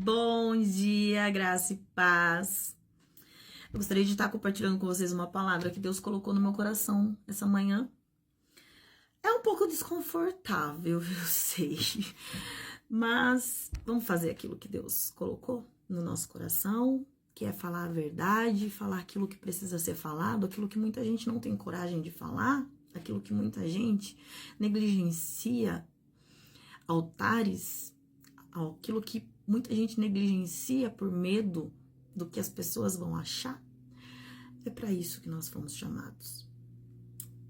Bom dia, graça e paz. Eu gostaria de estar compartilhando com vocês uma palavra que Deus colocou no meu coração essa manhã. É um pouco desconfortável, eu sei, mas vamos fazer aquilo que Deus colocou no nosso coração, que é falar a verdade, falar aquilo que precisa ser falado, aquilo que muita gente não tem coragem de falar, aquilo que muita gente negligencia, altares, aquilo que muita gente negligencia por medo do que as pessoas vão achar. É para isso que nós fomos chamados,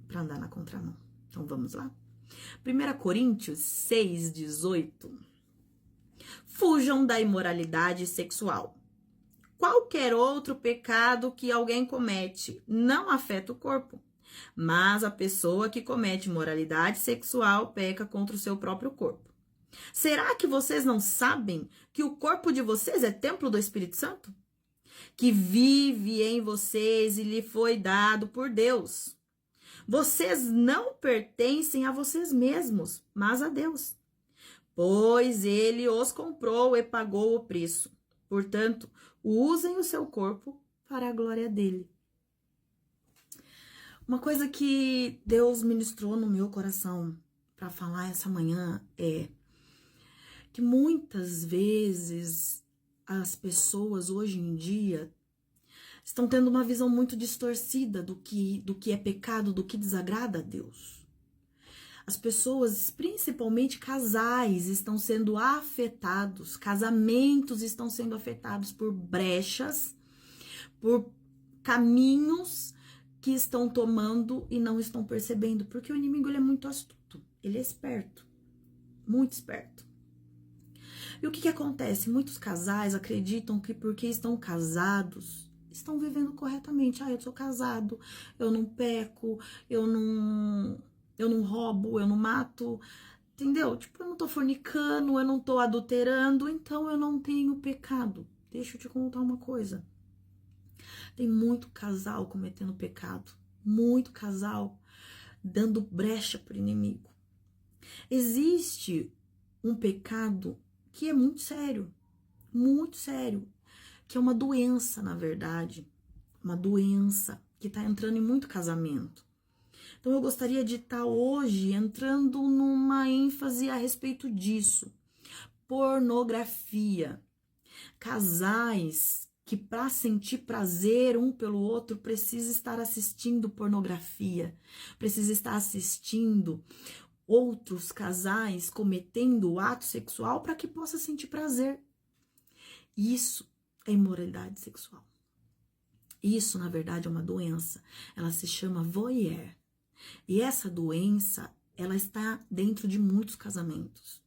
para andar na contramão. Então vamos lá? 1 Coríntios 6:18. Fujam da imoralidade sexual. Qualquer outro pecado que alguém comete não afeta o corpo, mas a pessoa que comete imoralidade sexual peca contra o seu próprio corpo. Será que vocês não sabem que o corpo de vocês é templo do Espírito Santo? Que vive em vocês e lhe foi dado por Deus. Vocês não pertencem a vocês mesmos, mas a Deus. Pois ele os comprou e pagou o preço. Portanto, usem o seu corpo para a glória dele. Uma coisa que Deus ministrou no meu coração para falar essa manhã é que muitas vezes as pessoas hoje em dia estão tendo uma visão muito distorcida do que é pecado, do que desagrada a Deus. As pessoas, principalmente casais, estão sendo afetados, casamentos estão sendo afetados por brechas, por caminhos que estão tomando e não estão percebendo, porque o inimigo ele é muito astuto, ele é esperto, muito esperto. E o que acontece? Muitos casais acreditam que porque estão casados, estão vivendo corretamente. Eu sou casado, eu não peco, eu não roubo, eu não mato, entendeu? Tipo, eu não tô fornicando, eu não tô adulterando, então eu não tenho pecado. Deixa eu te contar uma coisa. Tem muito casal cometendo pecado, muito casal dando brecha pro inimigo. Existe um pecado que é muito sério, que é uma doença, na verdade, uma doença que tá entrando em muito casamento. Então eu gostaria de estar hoje entrando numa ênfase a respeito disso. Pornografia. Casais que para sentir prazer um pelo outro precisa estar assistindo pornografia, precisa estar assistindo outros casais cometendo o ato sexual para que possa sentir prazer. Isso é imoralidade sexual. Isso, na verdade, é uma doença. Ela se chama voyeur. E essa doença, ela está dentro de muitos casamentos.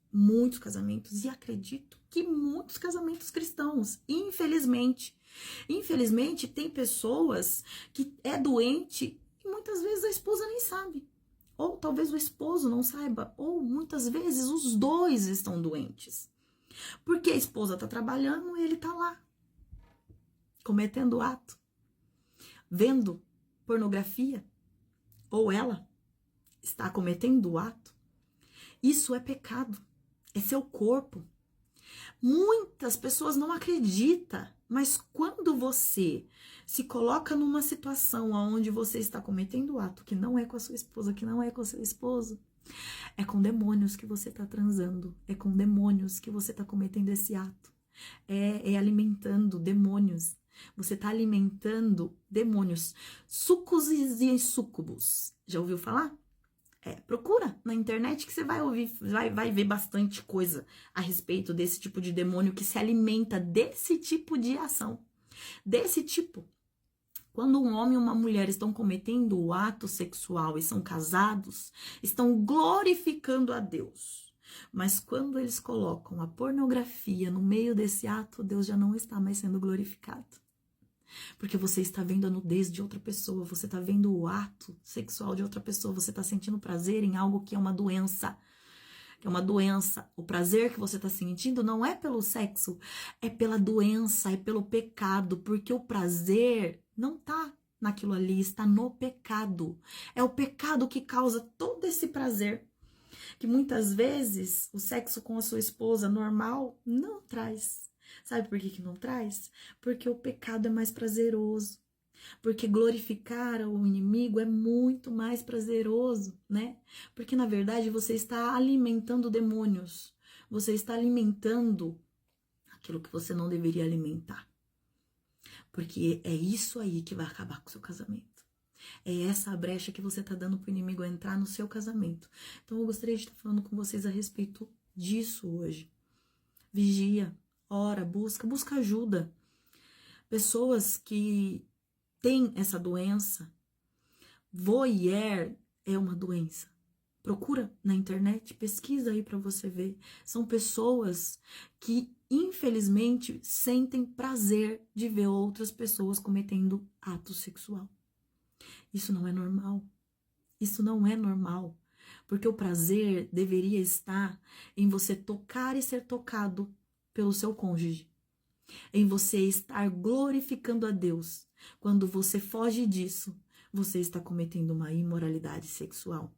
E acredito que muitos casamentos cristãos, infelizmente. Infelizmente, tem pessoas que é doente e muitas vezes a esposa nem sabe. Ou talvez o esposo não saiba, ou muitas vezes os dois estão doentes. Porque a esposa está trabalhando e ele está lá, cometendo ato, vendo pornografia, ou ela está cometendo o ato. Isso é pecado, é seu corpo. Muitas pessoas não acreditam, mas quando você se coloca numa situação onde você está cometendo o ato que não é com a sua esposa, que não é com o seu esposo, é com demônios que você está transando, é com demônios que você está cometendo esse ato, é alimentando demônios. Você está alimentando demônios, sucos e súcubos. Já ouviu falar? Procura na internet que você vai ouvir, vai ver bastante coisa a respeito desse tipo de demônio que se alimenta desse tipo de ação. Desse tipo. Quando um homem e uma mulher estão cometendo o ato sexual e são casados, estão glorificando a Deus. Mas quando eles colocam a pornografia no meio desse ato, Deus já não está mais sendo glorificado. Porque você está vendo a nudez de outra pessoa, você está vendo o ato sexual de outra pessoa, você está sentindo prazer em algo que é uma doença. O prazer que você está sentindo não é pelo sexo, é pela doença, é pelo pecado, porque o prazer não está naquilo ali, está no pecado. É o pecado que causa todo esse prazer, que muitas vezes o sexo com a sua esposa normal não traz. Sabe por que não traz? Porque o pecado é mais prazeroso. Porque glorificar o inimigo é muito mais prazeroso, né? Porque na verdade você está alimentando demônios. Você está alimentando aquilo que você não deveria alimentar. Porque é isso aí que vai acabar com o seu casamento. É essa a brecha que você está dando para o inimigo entrar no seu casamento. Então eu gostaria de estar falando com vocês a respeito disso hoje. Vigia, ora, busca ajuda. Pessoas que têm essa doença, voyeur é uma doença. Procura na internet, pesquisa aí para você ver. São pessoas que, infelizmente, sentem prazer de ver outras pessoas cometendo ato sexual. Isso não é normal. Isso não é normal. Porque o prazer deveria estar em você tocar e ser tocado pelo seu cônjuge. Em você estar glorificando a Deus. Quando você foge disso, você está cometendo uma imoralidade sexual.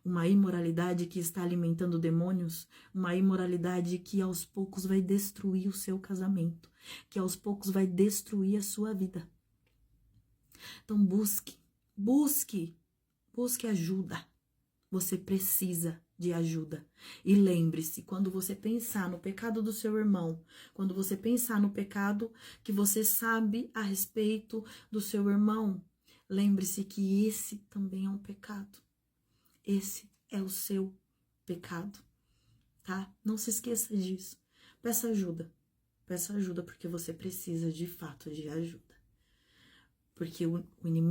Uma imoralidade que está alimentando demônios, uma imoralidade que aos poucos vai destruir o seu casamento, que aos poucos vai destruir a sua vida. Então busque ajuda. Você precisa de ajuda. E lembre-se, quando você pensar no pecado do seu irmão, quando você pensar no pecado que você sabe a respeito do seu irmão, lembre-se que esse também é um pecado. Esse é o seu pecado, tá? Não se esqueça disso. Peça ajuda. Peça ajuda porque você precisa de fato de ajuda. Porque o inimigo